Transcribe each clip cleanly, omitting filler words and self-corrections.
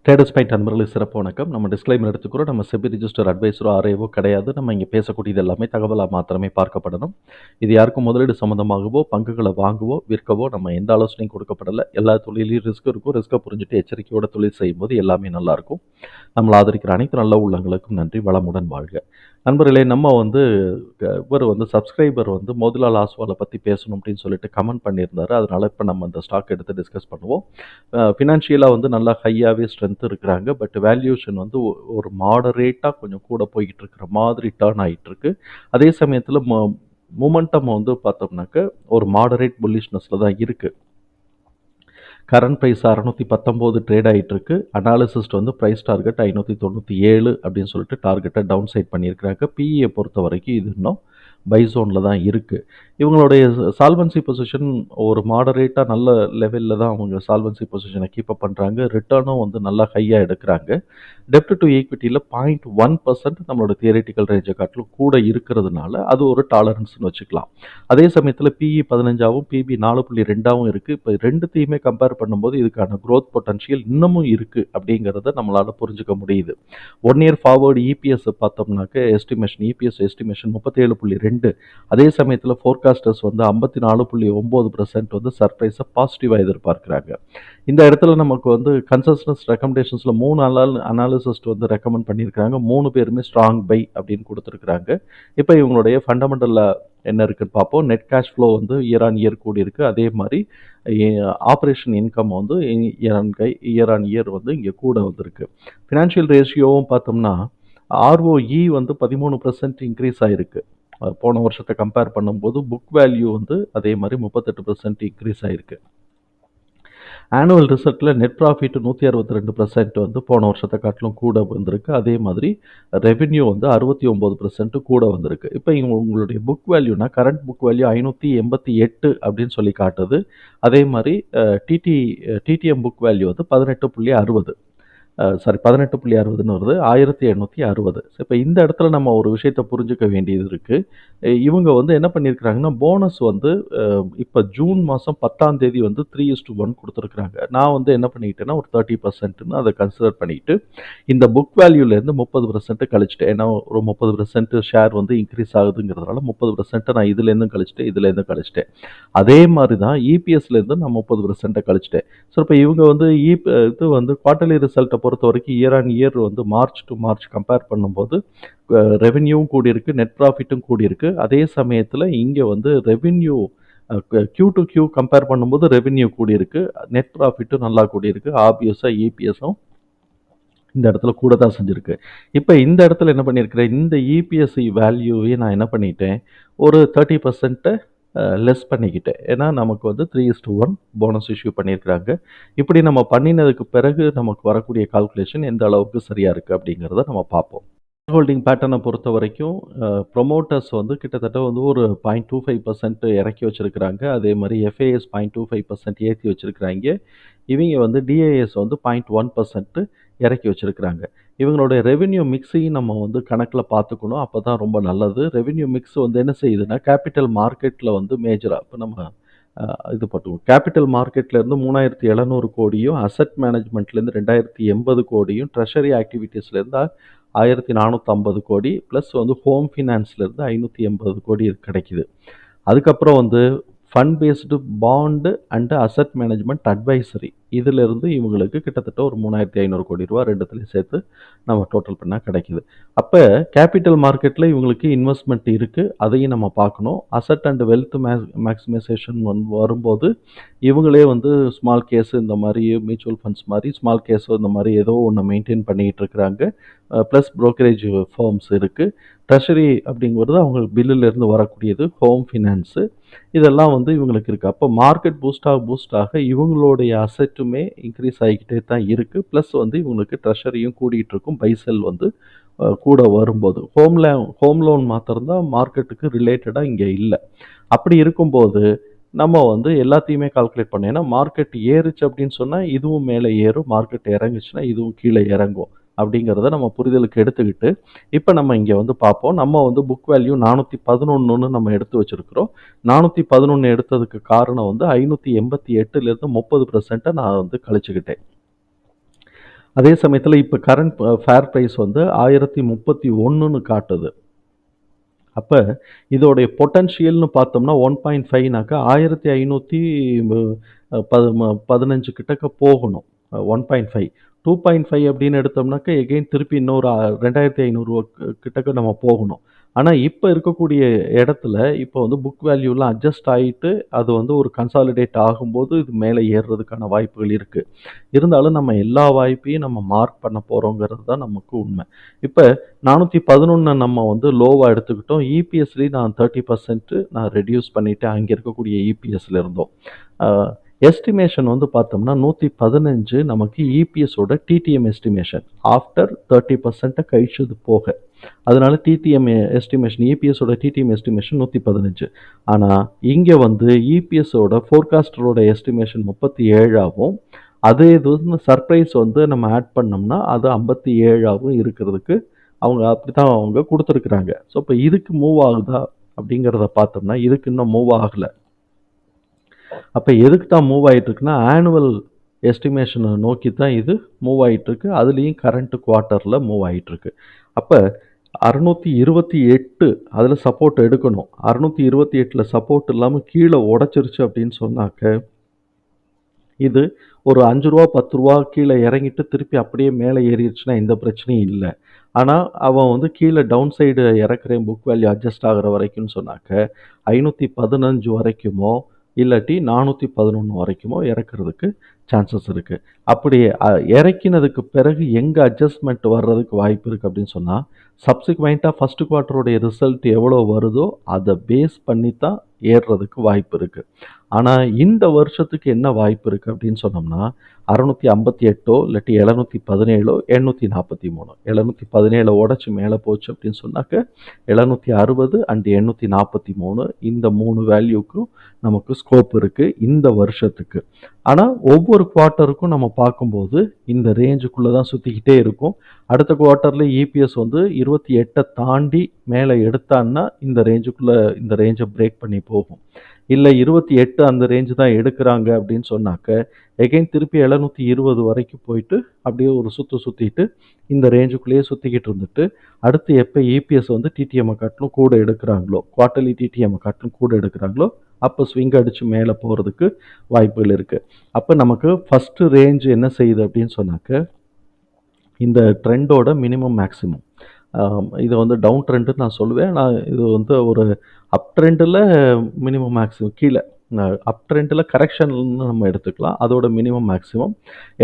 Traders point நண்பர்களுக்கு சிறப்பு வணக்கம். நம்ம டிஸ்க்ளைமர் எடுத்துக்கிறோம். நம்ம செபி ரிஜிஸ்டர் அட்வைஸரோ ஆர்ஐஓ கிடையாது. நம்ம இங்கே பேசக்கூடியது எல்லாமே தகவலாக மாத்திரமே பார்க்கப்படணும். இது யாருக்கும் முதலீடு சம்மந்தமாகவோ பங்குகளை வாங்கவோ விற்கவோ நம்ம எந்த ஆலோசனையும் கொடுக்கப்படலை. எல்லா தொழிலையும் ரிஸ்க் இருக்கும். ரிஸ்க்கை புரிஞ்சுட்டு எச்சரிக்கையோட தொழில் செய்யும்போது எல்லாமே நல்லாயிருக்கும். நம்மளை ஆதரிக்கிற அனைத்து நல்ல உள்ளங்களுக்கும் நன்றி. வளமுடன் வாழ்க. நண்பர்களே, நம்ம இவர் சப்ஸ்கிரைபர் மோதிலால் ஆஸ்வாலை பற்றி பேசணும் அப்படின்னு சொல்லிட்டு கமெண்ட் பண்ணியிருந்தாரு. அதனால இப்போ நம்ம அந்த ஸ்டாக் எடுத்து டிஸ்கஸ் பண்ணுவோம். ஃபினான்ஷியலாக நல்லா ஹையாகவே ஸ்ட்ரென்த் இருக்கிறாங்க. பட் வேல்யூஷன் ஒரு மாடரேட்டாக கொஞ்சம் கூட போய்கிட்டு இருக்கிற மாதிரி டேர்ன் ஆகிட்டு இருக்கு. அதே சமயத்தில் மொமெண்டம் பார்த்தோம்னாக்க ஒரு மாடரேட் புல்லிஷ்னஸில் தான் இருக்குது. கரண்ட் ப்ரைஸ் 619 ட்ரேட் ஆகிட்டு இருக்கு. அனாலிசிஸ்ட் ப்ரைஸ் டார்கெட் 597 அப்படின்னு சொல்லிட்டு டார்கெட்டை டவுன் சைட் பண்ணியிருக்கிறாங்க. பிஇயை பொறுத்த வரைக்கும் இது இன்னும் பை ஜோனில் தான் இருக்குது. இவங்களுடைய சால்வன்சி பொசிஷன் ஒரு மாடரேட்டாக நல்ல லெவலில் தான் அவங்க சால்வன்சி பொசிஷனை கீப்பப் பண்ணுறாங்க. ரிட்டர்னும் நல்லா ஹையாக எடுக்கிறாங்க. டெப்ட் டு ஈக்விட்டியில் 0.1% நம்மளோட தியரிட்டிக்கல் ரேஞ்சை காட்டிலும் கூட இருக்கிறதுனால அது ஒரு டாலரன்ஸ்னு வச்சுக்கலாம். அதே சமயத்தில் பிஇ 15ஆகவும் பிபி 4.2ஆகவும் இருக்குது. இப்போ ரெண்டுத்தையுமே கம்பேர் பண்ணும்போது இதுக்கான க்ரோத் பொட்டன்ஷியல் இன்னமும் இருக்குது அப்படிங்கிறத நம்மளால் புரிஞ்சுக்க முடியுது. 1 இயர் ஃபார்வர்டு இபிஎஸ் பார்த்தோம்னாக்க இபிஎஸ் எஸ்டிமேஷன் 37.2. அதே சமயத்தில் ஃபோர்காஸ்டர்ஸ் 54.9% சர்ப்ரைஸை பாசிட்டிவாக எதிர்பார்க்குறாங்க. இந்த இடத்துல நமக்கு கன்சஸ்டன்ஸ் ரெக்கமெண்டேஷன்ஸில் 3 அனாலிசிஸ்ட் ரெக்கமெண்ட் பண்ணியிருக்காங்க. 3 பேருமே ஸ்ட்ராங் பை அப்படின்னு கொடுத்துருக்குறாங்க. இப்போ இவங்களுடைய ஃபண்டமெண்டலில் என்ன இருக்குன்னு பார்ப்போம். Net cash flow year on year கூடி இருக்குது. அதே மாதிரி operation income year on year இங்கே கூட வந்திருக்கு. ஃபினான்ஷியல் ரேஷியோவும் பார்த்தோம்னா ஆர்ஓஇ 13% இன்க்ரீஸ் ஆகிருக்கு. போன வருஷத்தை கம்பேர் பண்ணும்போது புக் வேல்யூ அதே மாதிரி 38% இன்க்ரீஸ் ஆகிருக்கு. ஆனுவல் ரிசல்ட்டில் நெட் ப்ராஃபிட் 162% போன வருஷத்தை காட்டிலும் கூட வந்திருக்கு. அதே மாதிரி ரெவென்யூ 69% கூட வந்திருக்கு. இப்போ உங்களுடைய புக் வேல்யூனா கரண்ட் புக் வேல்யூ 588 அப்படின்னு சொல்லி காட்டுது. அதே மாதிரி டிடிஎம் புக் வேல்யூ 18.60 18.60ன்னு வருது. 1860. இப்போ இந்த இடத்துல நம்ம ஒரு விஷயத்தை புரிஞ்சுக்க வேண்டியது இருக்குது. இவங்க என்ன பண்ணியிருக்கிறாங்கன்னா போனஸ் இப்போ ஜூன் மாதம் 10ஆம் தேதி 3:1 கொடுத்துருக்குறாங்க. நான் என்ன பண்ணிக்கிட்டேன்னா ஒரு 30%ன்னு அதை கன்சிடர் பண்ணிக்கிட்டு இந்த புக் வேல்யூலேருந்து 30% கழிச்சிட்டேன். ஏன்னா ஒரு 30% ஷேர் இன்க்ரீஸ் ஆகுதுங்கிறதுனால 30% நான் இதுலேருந்து கழிச்சிட்டேன். அதே மாதிரி தான் இபிஎஸ்லேருந்து நான் 30% கழிச்சிட்டேன். ஸோ இப்போ இவங்க இது குவார்ட்டர்லி ரிசல்ட்டை பொறுத்த வரைக்கும் year on year March to March compare பண்ணும்போது ரெவென்யூவும் கூடியிருக்கு, நெட் ப்ராஃபிட்டும் கூடியிருக்கு. அதே சமயத்தில் இங்கே revenue Q to Q compare பண்ணும்போது ரெவென்யூ கூடியிருக்கு, நெட் ப்ராஃபிட்டும் நல்லா கூடியிருக்கு. ஆப்வியஸாக இபிஎஸும் இந்த இடத்துல கூட தான் செஞ்சுருக்கு. இப்போ இந்த இடத்துல என்ன பண்ணியிருக்கிறேன், இந்த இபிஎஸ்சி வேல்யூவே நான் என்ன பண்ணிட்டேன், ஒரு 30% லெஸ் பண்ணிக்கிட்டேன். ஏன்னா நமக்கு 3:1 போனஸ் இஷ்யூ பண்ணியிருக்கிறாங்க. இப்படி நம்ம பண்ணினதுக்கு பிறகு நமக்கு வரக்கூடிய கால்குலேஷன் எந்த அளவுக்கு சரியாக இருக்குது அப்படிங்கிறத நம்ம பார்ப்போம். ஹோல்டிங் பேட்டர்னை பொறுத்த வரைக்கும் ப்ரொமோட்டர்ஸ் கிட்டத்தட்ட ஒரு 0.25% இறக்கி வச்சுருக்கிறாங்க. அதே மாதிரி எஃப்ஏஎஸ் 0.25% ஏற்றி வச்சுருக்கிறாங்க. இவங்க டிஏஎஸ் 0.1% இறக்கி வச்சுருக்கிறாங்க. இவங்களுடைய ரெவென்யூ மிக்ஸையும் நம்ம கணக்கில் பார்த்துக்கணும். அப்போ தான் ரொம்ப நல்லது. ரெவென்யூ மிக்ஸ் என்ன செய்யுதுன்னா கேபிட்டல் மார்க்கெட்டில் மேஜராக இப்போ நம்ம இது பண்ணுவோம். கேபிட்டல் மார்க்கெட்லேருந்து 3700 கோடியும், அசட் மேனேஜ்மெண்ட்லேருந்து 2080 கோடியும், ட்ரெஷரி ஆக்டிவிட்டீஸ்லேருந்து 1450 கோடி ப்ளஸ் ஹோம் ஃபினான்ஸ்லேருந்து 580 கோடி கிடைக்குது. அதுக்கப்புறம் fund based bond and asset management advisory இதிலிருந்து இவங்களுக்கு கிட்டத்தட்ட ஒரு 3500 கோடி ரூபா ரெண்டுத்துலையும் சேர்த்து நம்ம டோட்டல் பண்ணால் கிடைக்குது. அப்போ கேபிட்டல் மார்க்கெட்டில் இவங்களுக்கு இன்வெஸ்ட்மெண்ட் இருக்குது, அதையும் நம்ம பார்க்கணும். அசட் அண்ட் வெல்த் மேக்ஸிமைசேஷன் வரும்போது இவங்களே ஸ்மால் கேஸ் இந்த மாதிரி மியூச்சுவல் ஃபண்ட்ஸ் மாதிரி ஸ்மால் கேஸ் இந்த மாதிரி ஏதோ ஒன்று மெயின்டைன் பண்ணிக்கிட்டு இருக்கிறாங்க. ப்ளஸ் ப்ரோக்கரேஜ் ஃபார்ம்ஸ் இருக்குது. ட்ரெஷரி அப்படிங்கிறது அவங்க பில்லுலேருந்து வரக்கூடியது, ஹோம் ஃபினான்ஸு இதெல்லாம் இவங்களுக்கு இருக்குது. அப்போ மார்க்கெட் பூஸ்டாக இவங்களுடைய அசட்டுமே இன்க்ரீஸ் ஆகிக்கிட்டே தான் இருக்குது. ப்ளஸ் இவங்களுக்கு ட்ரெஷரியும் கூடிகிட்டு இருக்கும். பைசெல் கூட வரும்போது ஹோம் லோன் மாத்திரம்தான் மார்க்கெட்டுக்கு ரிலேட்டடாக இங்கே இல்லை. அப்படி இருக்கும்போது நம்ம எல்லாத்தையுமே கால்குலேட் பண்ணோம். ஏன்னா மார்க்கெட் ஏறுச்சு அப்படின்னு சொன்னால் இதுவும் மேலே ஏறும், மார்க்கெட் இறங்குச்சுன்னா இதுவும் கீழே இறங்கும் அப்படிங்கிறத நம்ம புரிதலுக்கு எடுத்துக்கிட்டு இப்போ நம்ம இங்கே பார்ப்போம். நம்ம புக் வேல்யூ 411 நம்ம எடுத்து வச்சுருக்கிறோம். 411 எடுத்ததுக்கு காரணம் 588லேருந்து 30% நான் கழிச்சுக்கிட்டேன். அதே சமயத்தில் இப்போ கரண்ட் ஃபேர் ப்ரைஸ் வந்து 1031ன்னு காட்டுது. அப்போ இதோடைய பொட்டன்ஷியல்னு பார்த்தோம்னா 1.5னாக்கா 1515 கிட்டக்க போகணும். 1.5 2.5 அப்படின்னு எடுத்தோம்னாக்கா எகெயின் திருப்பி இன்னொரு 2500 கிட்டக்க நம்ம போகணும். ஆனால் இப்போ இருக்கக்கூடிய இடத்துல இப்போ வந்து புக் வேல்யூலாம் அட்ஜஸ்ட் ஆகிட்டு அது வந்து ஒரு கன்சாலிடேட் ஆகும்போது இது மேலே ஏறுறதுக்கான வாய்ப்புகள் இருக்குது. இருந்தாலும் நம்ம எல்லா வாய்ப்பையும் நம்ம மார்க் பண்ண போகிறோங்கிறது தான் நமக்கு உண்மை. இப்போ 411 நம்ம வந்து லோவாக எடுத்துக்கிட்டோம். இபிஎஸ்லேயும் நான் 30% நான் ரெடியூஸ் பண்ணிவிட்டு அங்கே இருக்கக்கூடிய இபிஎஸ்ல இருந்தோம். எஸ்டிமேஷன் வந்து பார்த்தோம்னா 115 நமக்கு இபிஎஸோட டிடிஎம் எஸ்டிமேஷன் ஆஃப்டர் 30% கழிச்சது போக. அதனால டிடிஎம் எஸ்டிமேஷன் இபிஎஸோட டிடிஎம் எஸ்டிமேஷன் 115. ஆனால் இங்கே வந்து இபிஎஸோட ஃபோர்காஸ்டரோட எஸ்டிமேஷன் 37 ஆகும். அதே இது வந்து சர்ப்ரைஸ் வந்து நம்ம ஆட் பண்ணோம்னா அது 57ஆகவும் இருக்கிறதுக்கு அவங்க கொடுத்துருக்குறாங்க. ஸோ இப்போ இதுக்கு மூவ் ஆகுதா அப்படிங்கிறத பார்த்தோம்னா இதுக்கு இன்னும் மூவ் ஆகலை. அப்போ எதுக்கு தான் மூவ் ஆகிட்டு இருக்குன்னா ஆனுவல் எஸ்டிமேஷனை நோக்கி தான் இது மூவ் ஆகிட்டுருக்கு. அதுலேயும் கரண்ட் குவார்ட்டரில் மூவ் ஆகிட்டுருக்கு. அப்போ 628 அதில் சப்போர்ட் எடுக்கணும். 628 சப்போர்ட் இல்லாமல் கீழே உடச்சிருச்சு அப்படின்னு சொன்னாக்க இது ஒரு 5 ரூபா 10 ரூபா கீழே இறங்கிட்டு திருப்பி அப்படியே மேலே ஏறிடுச்சுன்னா எந்த பிரச்சனையும் இல்லை. ஆனால் அவன் வந்து கீழே டவுன் சைடு இறக்குறேன் புக் வேல்யூ அட்ஜஸ்ட் ஆகிற வரைக்கும்னு சொன்னாக்க 515 வரைக்குமோ இல்லாட்டி 411 வரைக்குமோ இறக்குறதுக்கு சான்சஸ் இருக்குது. அப்படி இறக்கினதுக்கு பிறகு எங்கே அட்ஜஸ்ட்மெண்ட் வர்றதுக்கு வாய்ப்பு இருக்குது அப்படின்னு சொன்னால் சப்சிக்வெண்ட்டாக ஃபஸ்ட்டு குவார்ட்டருடைய ரிசல்ட் எவ்வளோ வருதோ அதை பேஸ் பண்ணி தான் ஏறுறதுக்கு வாய்ப்பு இருக்குது. ஆனால் இந்த வருஷத்துக்கு என்ன வாய்ப்பு இருக்குது அப்படின்னு சொன்னோம்னா 658 இல்லாட்டி 717 843 717 உடச்சி மேலே போச்சு அப்படின்னு சொன்னாக்க 760 அண்ட் 843 இந்த 3 வேல்யூக்கும் நமக்கு ஸ்கோப் இருக்குது இந்த வருஷத்துக்கு. ஆனால் ஒவ்வொரு குவார்ட்டருக்கும் நம்ம பார்க்கும்போது இந்த ரேஞ்சுக்குள்ளே தான் சுற்றிக்கிட்டே இருக்கும். அடுத்த குவார்ட்டரில் இபிஎஸ் வந்து 28 தாண்டி மேலே எடுத்தான்னா இந்த ரேஞ்சுக்குள்ளே இந்த ரேஞ்சை பிரேக் பண்ணி போகும். இல்லை 28 அந்த ரேஞ்சு தான் எடுக்கிறாங்க அப்படின்னு சொன்னாக்க எகைன் திருப்பி 720 வரைக்கும் போயிட்டு அப்படியே ஒரு சுற்றிட்டு இந்த ரேஞ்சுக்குள்ளேயே சுற்றிக்கிட்டு இருந்துட்டு அடுத்து எப்போ இபிஎஸ் வந்து டிடிஎம்ஐ காட்டிலும் கூட எடுக்கிறாங்களோ குவார்ட்டர்லி டிடிஎம்ஐ காட்டிலும் கூட எடுக்கிறாங்களோ அப்போ ஸ்விங் அடித்து மேலே போகிறதுக்கு வாய்ப்புகள் இருக்குது. அப்போ நமக்கு ஃபஸ்ட்டு ரேஞ்சு என்ன செய்யுது அப்படின்னு சொன்னாக்க இந்த ட்ரெண்டோட மினிமம் மேக்ஸிமம் இது வந்து டவுன் ட்ரெண்டுன்னு நான் சொல்லுவேன். நான் இது வந்து ஒரு அப் ட்ரெண்டில் மினிமம் மேக்ஸிமம் கீழே அப் ட்ரெண்டில் கரெக்ஷன்னு நம்ம எடுத்துக்கலாம். அதோட மினிமம் மேக்ஸிமம்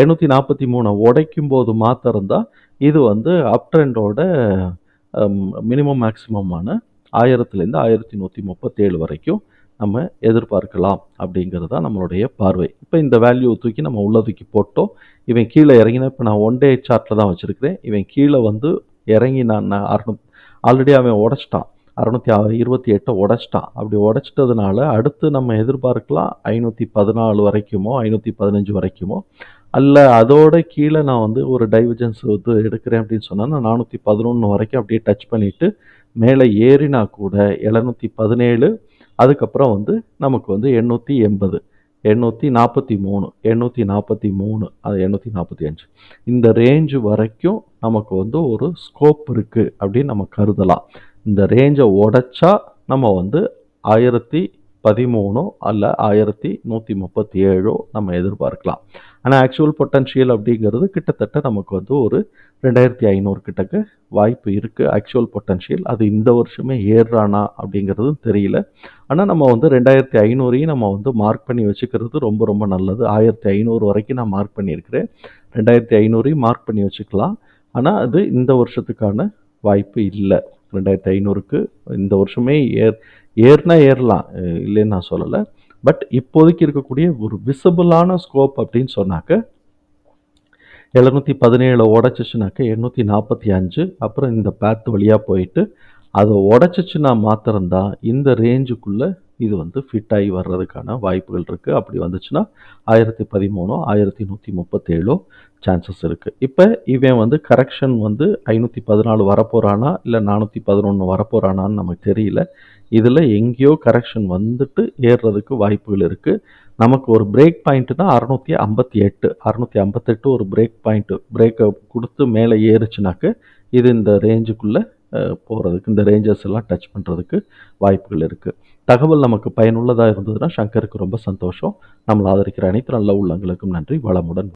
843 உடைக்கும் போது மாத்திரம்தான் இது வந்து அப் ட்ரெண்டோட மினிமம் மேக்ஸிமமான 1000லேருந்து 1137 வரைக்கும் நம்ம எதிர்பார்க்கலாம் அப்படிங்கிறது தான் நம்மளுடைய பார்வை. இப்போ இந்த வேல்யூ தூக்கி நம்ம உள்ள தூக்கி போட்டோம். இவன் கீழே இறங்கினா இப்போ நான் 1 டே சார்ட்டில் தான் வச்சுருக்கிறேன். இவன் கீழே வந்து இறங்கி நான் ஆல்ரெடி அவன் உடச்சிட்டான் 628 உடச்சிட்டான். அப்படி உடச்சிட்டதுனால அடுத்து நம்ம எதிர்பார்க்கலாம் 514 வரைக்குமோ 515 வரைக்குமோ அல்ல அதோட கீழே நான் வந்து ஒரு டைவர்ஜென்ஸ் வந்து எடுக்கிறேன் அப்படின்னு சொன்னால் நான் 411 வரைக்கும் அப்படியே டச் பண்ணிவிட்டு மேலே ஏறினா கூட 717 அதுக்கப்புறம் வந்து நமக்கு வந்து 880 843 843 அது 845 இந்த ரேஞ்சு வரைக்கும் நமக்கு வந்து ஒரு ஸ்கோப் இருக்குது அப்படின்னு நம்ம கருதலாம். இந்த ரேஞ்சை உடைச்சா நம்ம வந்து 1013 அல்ல 1137 நம்ம எதிர்பார்க்கலாம். ஆனால் ஆக்சுவல் பொட்டன்ஷியல் அப்படிங்கிறது கிட்டத்தட்ட நமக்கு வந்து ஒரு 2500 கிட்டக்க வாய்ப்பு இருக்குது ஆக்சுவல் பொட்டன்ஷியல். அது இந்த வருஷமே ஏறுறானா அப்படிங்கிறதும் தெரியல. ஆனால் நம்ம வந்து 2500ஐயும் நம்ம வந்து மார்க் பண்ணி வச்சுக்கிறது ரொம்ப ரொம்ப நல்லது. 1500 வரைக்கும் நான் மார்க் பண்ணியிருக்கிறேன். 2500ஐயும் மார்க் பண்ணி வச்சுக்கலாம். ஆனால் அது இந்த வருஷத்துக்கான வாய்ப்பு இல்லை. 2500க்கு இந்த வருஷமே ஏறினா ஏறலாம், இல்லைன்னு நான் சொல்லலை. பட் இப்போதைக்கு இருக்கக்கூடிய ஒரு விசிபிளான ஸ்கோப் அப்படின்னு சொன்னாக்க 717 உடச்சிச்சுனாக்க 845 அப்புறம் இந்த பேத் வழியாக போயிட்டு அதை உடச்சிச்சுன்னா மாத்திரம்தான் இந்த ரேஞ்சுக்குள்ளே இது வந்து ஃபிட் ஆகி வர்றதுக்கான வாய்ப்புகள் இருக்குது. அப்படி வந்துச்சுன்னா 1013 1137 சான்சஸ் இருக்குது. இப்போ இவன் வந்து கரெக்ஷன் வந்து 514 வரப்போகிறானா இல்லை 411 வரப்போகிறானான்னு நமக்கு தெரியல. இதில் எங்கேயோ கரெக்ஷன் வந்துட்டு ஏறுறதுக்கு வாய்ப்புகள் இருக்குது. நமக்கு ஒரு பிரேக் பாயிண்ட்னா 658 ஒரு பிரேக் பாயிண்ட் பிரேக்கை கொடுத்து மேலே ஏறுச்சுனாக்க இது இந்த ரேஞ்சுக்குள்ளே போகிறதுக்கு இந்த ரேஞ்சஸ் எல்லாம் டச் பண்ணுறதுக்கு வாய்ப்புகள் இருக்குது. தகவல் நமக்கு பயனுள்ளதாக இருந்ததுன்னா சங்கருக்கு ரொம்ப சந்தோஷம். நம்மளை ஆதரிக்கிற அனைத்து நல்ல உள்ளங்களுக்கும் நன்றி. வளமுடன்.